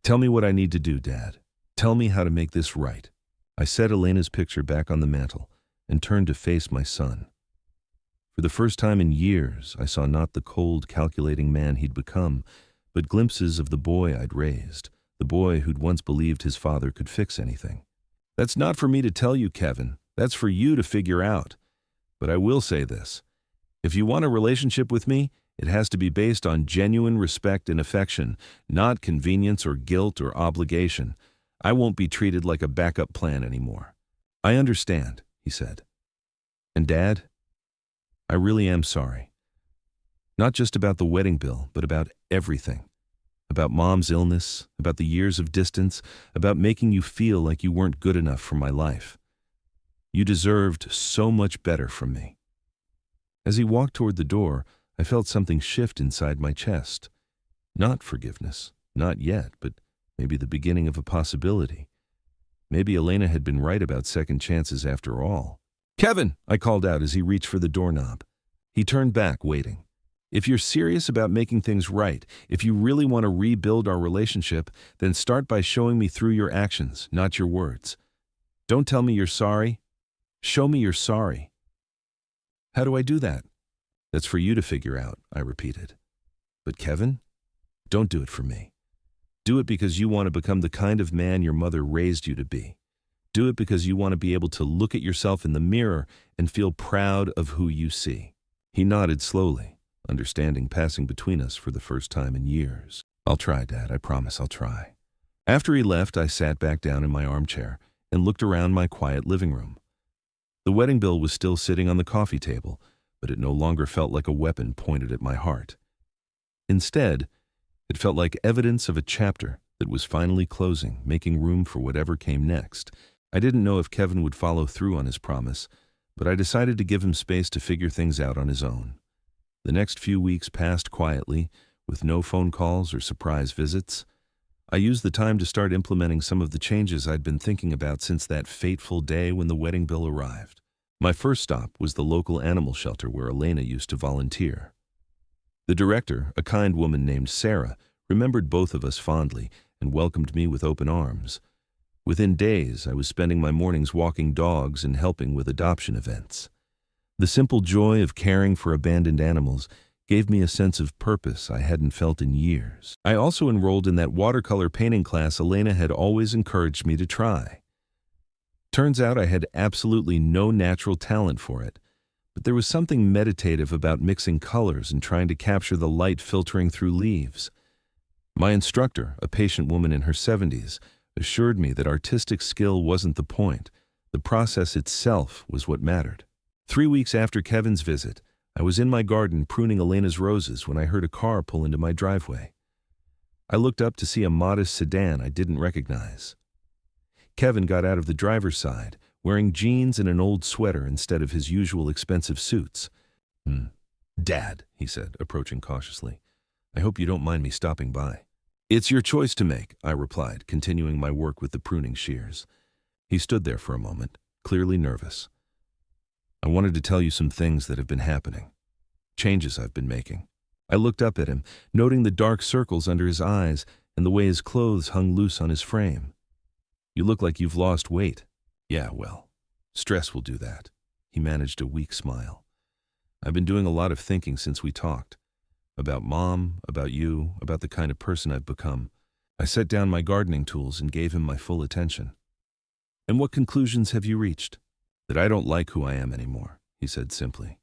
Tell me what I need to do, Dad. Tell me how to make this right. I set Elena's picture back on the mantel and turned to face my son. For the first time in years, I saw not the cold, calculating man he'd become, but glimpses of the boy I'd raised, the boy who'd once believed his father could fix anything. That's not for me to tell you, Kevin. That's for you to figure out. But I will say this. If you want a relationship with me, it has to be based on genuine respect and affection, not convenience or guilt or obligation. I won't be treated like a backup plan anymore. I understand, he said. And Dad, I really am sorry. Not just about the wedding bill, but about everything. About Mom's illness, about the years of distance, about making you feel like you weren't good enough for my life. You deserved so much better from me. As he walked toward the door, I felt something shift inside my chest. Not forgiveness, not yet, but maybe the beginning of a possibility. Maybe Elena had been right about second chances after all. "Kevin!" I called out as he reached for the doorknob. He turned back, waiting. "If you're serious about making things right, if you really want to rebuild our relationship, then start by showing me through your actions, not your words. Don't tell me you're sorry. Show me you're sorry." "How do I do that?" "That's for you to figure out," I repeated. "But Kevin, don't do it for me. Do it because you want to become the kind of man your mother raised you to be. Do it because you want to be able to look at yourself in the mirror and feel proud of who you see." He nodded slowly, understanding passing between us for the first time in years. "I'll try, Dad. I promise I'll try." After he left, I sat back down in my armchair and looked around my quiet living room. The wedding bill was still sitting on the coffee table, but it no longer felt like a weapon pointed at my heart. Instead, it felt like evidence of a chapter that was finally closing, making room for whatever came next. I didn't know if Kevin would follow through on his promise, but I decided to give him space to figure things out on his own. The next few weeks passed quietly, with no phone calls or surprise visits. I used the time to start implementing some of the changes I'd been thinking about since that fateful day when the wedding bill arrived. My first stop was the local animal shelter where Elena used to volunteer. The director, a kind woman named Sarah, remembered both of us fondly and welcomed me with open arms. Within days, I was spending my mornings walking dogs and helping with adoption events. The simple joy of caring for abandoned animals gave me a sense of purpose I hadn't felt in years. I also enrolled in that watercolor painting class Elena had always encouraged me to try. Turns out I had absolutely no natural talent for it, but there was something meditative about mixing colors and trying to capture the light filtering through leaves. My instructor, a patient woman in her 70s, assured me that artistic skill wasn't the point. The process itself was what mattered. 3 weeks after Kevin's visit, I was in my garden pruning Elena's roses when I heard a car pull into my driveway. I looked up to see a modest sedan I didn't recognize. Kevin got out of the driver's side, wearing jeans and an old sweater instead of his usual expensive suits. "Dad," he said, approaching cautiously, "I hope you don't mind me stopping by." "It's your choice to make," I replied, continuing my work with the pruning shears. He stood there for a moment, clearly nervous. "I wanted to tell you some things that have been happening. Changes I've been making." I looked up at him, noting the dark circles under his eyes and the way his clothes hung loose on his frame. "You look like you've lost weight." "Yeah, well, stress will do that." He managed a weak smile. "I've been doing a lot of thinking since we talked. About Mom, about you, about the kind of person I've become." I set down my gardening tools and gave him my full attention. "And what conclusions have you reached?" "That I don't like who I am anymore," he said simply.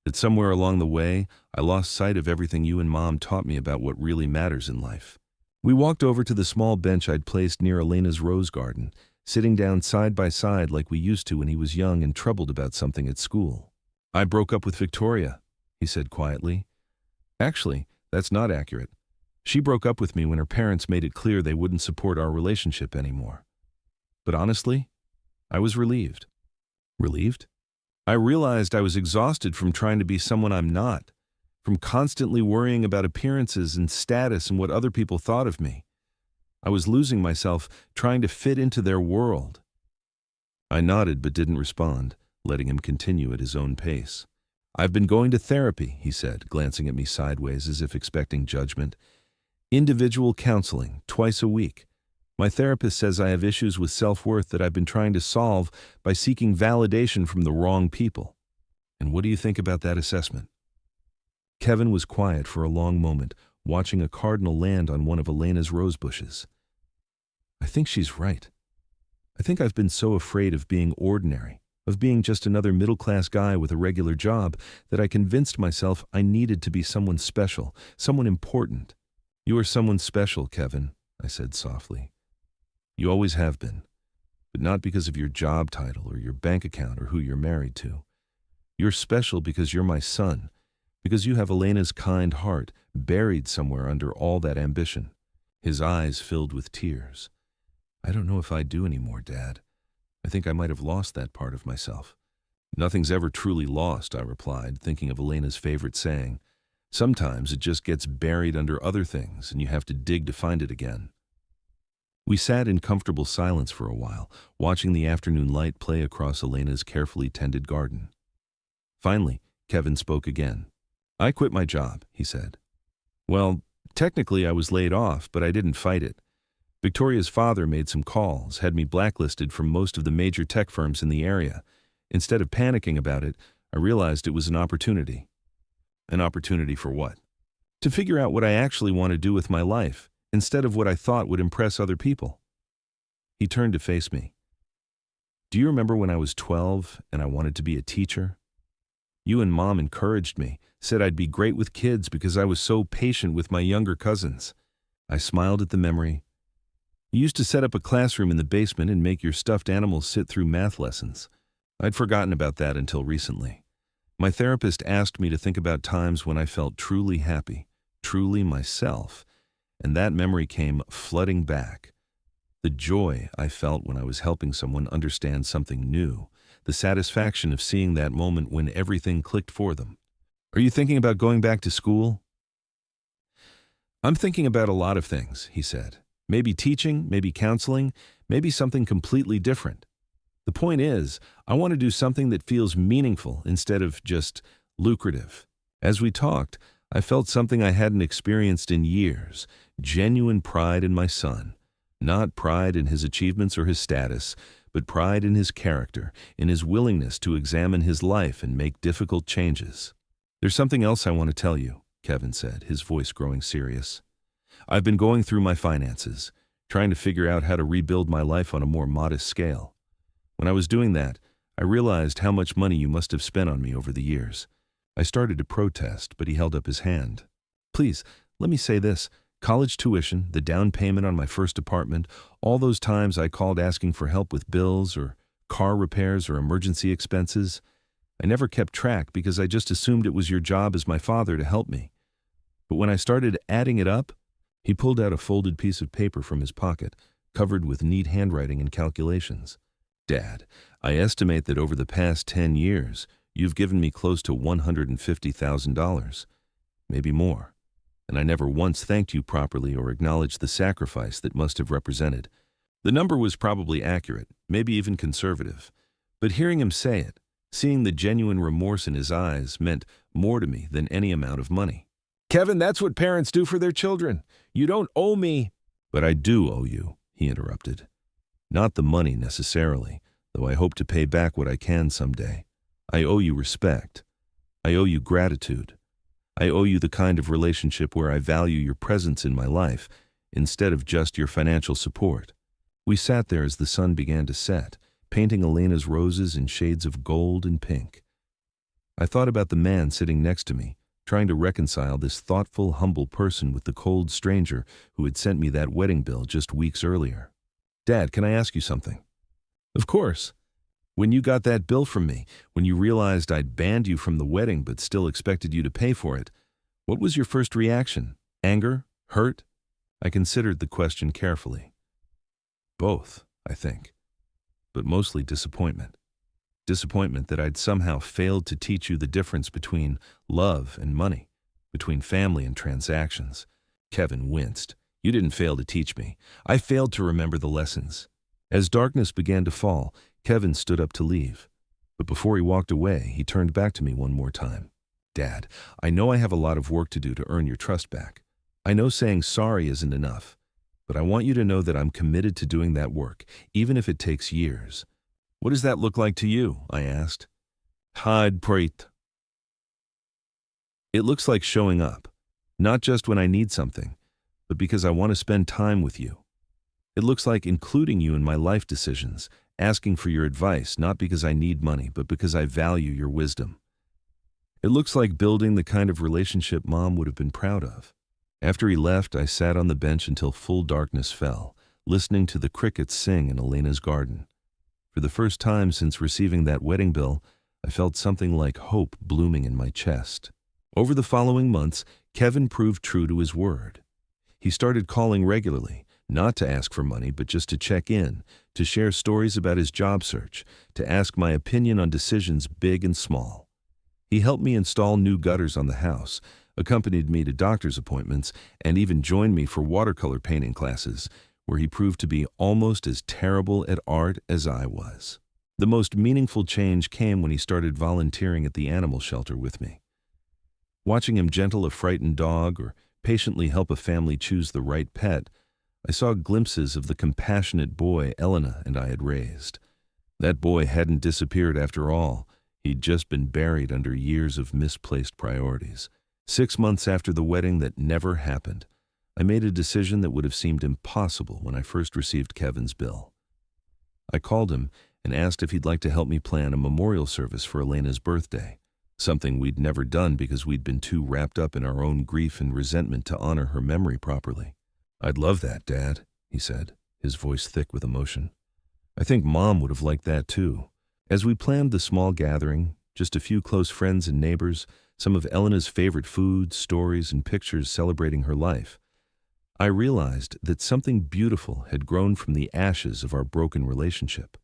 "That somewhere along the way, I lost sight of everything you and Mom taught me about what really matters in life." We walked over to the small bench I'd placed near Elena's rose garden, sitting down side by side like we used to when he was young and troubled about something at school. "I broke up with Victoria," he said quietly. "Actually, that's not accurate. She broke up with me when her parents made it clear they wouldn't support our relationship anymore. But honestly, I was relieved." "Relieved?" "I realized I was exhausted from trying to be someone I'm not, from constantly worrying about appearances and status and what other people thought of me. I was losing myself, trying to fit into their world." I nodded but didn't respond, letting him continue at his own pace. "I've been going to therapy," he said, glancing at me sideways as if expecting judgment. "Individual counseling, twice a week. My therapist says I have issues with self-worth that I've been trying to solve by seeking validation from the wrong people. And what do you think about that assessment?" Kevin was quiet for a long moment, watching a cardinal land on one of Elena's rose bushes. "I think she's right. I think I've been so afraid of being ordinary, of being just another middle-class guy with a regular job, that I convinced myself I needed to be someone special, someone important." "You are someone special, Kevin," I said softly. "You always have been, but not because of your job title or your bank account or who you're married to. You're special because you're my son, because you have Elena's kind heart buried somewhere under all that ambition." His eyes filled with tears. "I don't know if I do anymore, Dad. I think I might have lost that part of myself." "Nothing's ever truly lost," I replied, thinking of Elena's favorite saying. "Sometimes it just gets buried under other things and you have to dig to find it again." We sat in comfortable silence for a while, watching the afternoon light play across Elena's carefully tended garden. Finally, Kevin spoke again. "I quit my job," he said. "Well, technically I was laid off, but I didn't fight it. Victoria's father made some calls, had me blacklisted from most of the major tech firms in the area. Instead of panicking about it, I realized it was an opportunity." An opportunity for what? To figure out what I actually want to do with my life, instead of what I thought would impress other people. He turned to face me. "Do you remember when I was 12 and I wanted to be a teacher? You and Mom encouraged me, said I'd be great with kids because I was so patient with my younger cousins." I smiled at the memory. "You used to set up a classroom in the basement and make your stuffed animals sit through math lessons." I'd forgotten about that until recently. My therapist asked me to think about times when I felt truly happy, truly myself, and that memory came flooding back. The joy I felt when I was helping someone understand something new, the satisfaction of seeing that moment when everything clicked for them. "Are you thinking about going back to school?" "I'm thinking about a lot of things," he said. "Maybe teaching, maybe counseling, maybe something completely different. The point is, I want to do something that feels meaningful instead of just lucrative." As we talked, I felt something I hadn't experienced in years, genuine pride in my son. Not pride in his achievements or his status, but pride in his character, in his willingness to examine his life and make difficult changes. "There's something else I want to tell you," Kevin said, his voice growing serious. "I've been going through my finances, trying to figure out how to rebuild my life on a more modest scale. When I was doing that, I realized how much money you must have spent on me over the years." I started to protest, but he held up his hand. "Please, let me say this. College tuition, the down payment on my first apartment, all those times I called asking for help with bills or car repairs or emergency expenses. I never kept track because I just assumed it was your job as my father to help me. But when I started adding it up," he pulled out a folded piece of paper from his pocket, covered with neat handwriting and calculations. "Dad, I estimate that over the past 10 years, you've given me close to $150,000, maybe more. And I never once thanked you properly or acknowledged the sacrifice that must have represented." The number was probably accurate, maybe even conservative. But hearing him say it, seeing the genuine remorse in his eyes, meant more to me than any amount of money. "Kevin, that's what parents do for their children. You don't owe me." "But I do owe you," he interrupted. "Not the money necessarily, though I hope to pay back what I can someday. I owe you respect. I owe you gratitude. I owe you the kind of relationship where I value your presence in my life instead of just your financial support." We sat there as the sun began to set, painting Elena's roses in shades of gold and pink. I thought about the man sitting next to me, trying to reconcile this thoughtful, humble person with the cold stranger who had sent me that wedding bill just weeks earlier. "Dad, can I ask you something?" "Of course." "When you got that bill from me, when you realized I'd banned you from the wedding but still expected you to pay for it, what was your first reaction? Anger? Hurt?" I considered the question carefully. "Both, I think. But mostly disappointment. Disappointment that I'd somehow failed to teach you the difference between love and money, between family and transactions." Kevin winced. "You didn't fail to teach me. I failed to remember the lessons." As darkness began to fall, Kevin stood up to leave. But before he walked away, he turned back to me one more time. "Dad, I know I have a lot of work to do to earn your trust back. I know saying sorry isn't enough, but I want you to know that I'm committed to doing that work, even if it takes years." "What does that look like to you?" I asked. "It looks like showing up, not just when I need something, but because I want to spend time with you. It looks like including you in my life decisions, asking for your advice, not because I need money, but because I value your wisdom. It looks like building the kind of relationship Mom would have been proud of." After he left, I sat on the bench until full darkness fell, listening to the crickets sing in Elena's garden. For the first time since receiving that wedding bill, I felt something like hope blooming in my chest. Over the following months, Kevin proved true to his word. He started calling regularly, not to ask for money, but just to check in, to share stories about his job search, to ask my opinion on decisions big and small. He helped me install new gutters on the house, accompanied me to doctor's appointments, and even joined me for watercolor painting classes, where he proved to be almost as terrible at art as I was. The most meaningful change came when he started volunteering at the animal shelter with me. Watching him gentle a frightened dog or patiently help a family choose the right pet, I saw glimpses of the compassionate boy Elena and I had raised. That boy hadn't disappeared after all. He'd just been buried under years of misplaced priorities. 6 months after the wedding that never happened, I made a decision that would have seemed impossible when I first received Kevin's bill. I called him and asked if he'd like to help me plan a memorial service for Elena's birthday, something we'd never done because we'd been too wrapped up in our own grief and resentment to honor her memory properly. "I'd love that, Dad," he said, his voice thick with emotion. "I think Mom would have liked that too." As we planned the small gathering, just a few close friends and neighbors, some of Elena's favorite foods, stories, and pictures celebrating her life, I realized that something beautiful had grown from the ashes of our broken relationship.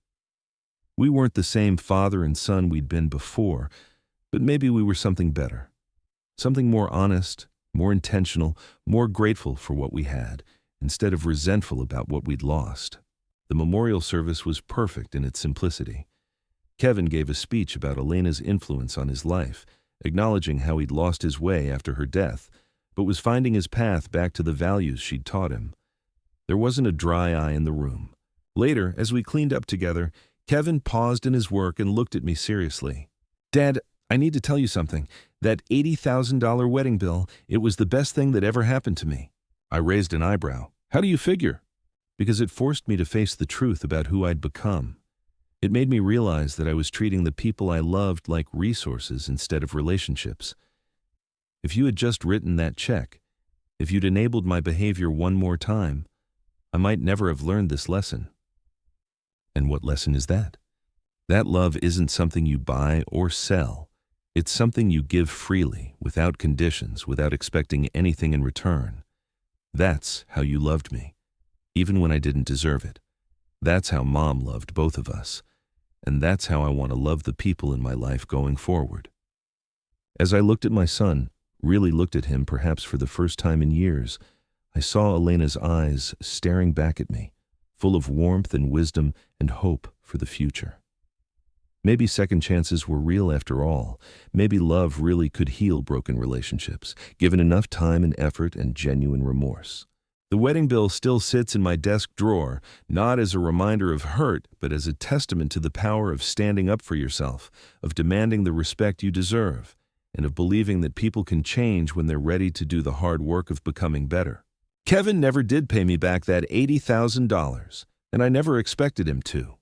We weren't the same father and son we'd been before, but maybe we were something better. Something more honest, more intentional, more grateful for what we had, instead of resentful about what we'd lost. The memorial service was perfect in its simplicity. Kevin gave a speech about Elena's influence on his life, acknowledging how he'd lost his way after her death, but was finding his path back to the values she'd taught him. There wasn't a dry eye in the room. Later, as we cleaned up together, Kevin paused in his work and looked at me seriously. "Dad, I need to tell you something. That $80,000 wedding bill, it was the best thing that ever happened to me." I raised an eyebrow. "How do you figure?" Because it forced me to face the truth about who I'd become. It made me realize that I was treating the people I loved like resources instead of relationships. If you had just written that check, if you'd enabled my behavior one more time, I might never have learned this lesson. And what lesson is that? That love isn't something you buy or sell. It's something you give freely, without conditions, without expecting anything in return. That's how you loved me, even when I didn't deserve it. That's how Mom loved both of us. And that's how I want to love the people in my life going forward. As I looked at my son, really looked at him perhaps for the first time in years, I saw Elena's eyes staring back at me, full of warmth and wisdom and hope for the future. Maybe second chances were real after all. Maybe love really could heal broken relationships, given enough time and effort and genuine remorse. The wedding bill still sits in my desk drawer, not as a reminder of hurt, but as a testament to the power of standing up for yourself, of demanding the respect you deserve, and of believing that people can change when they're ready to do the hard work of becoming better. Kevin never did pay me back that $80,000, and I never expected him to.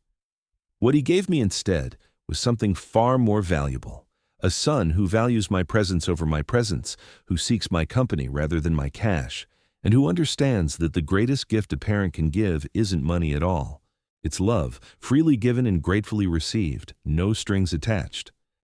What he gave me instead was something far more valuable. A son who values my presence over my presence, who seeks my company rather than my cash, and who understands that the greatest gift a parent can give isn't money at all. It's love, freely given and gratefully received, no strings attached.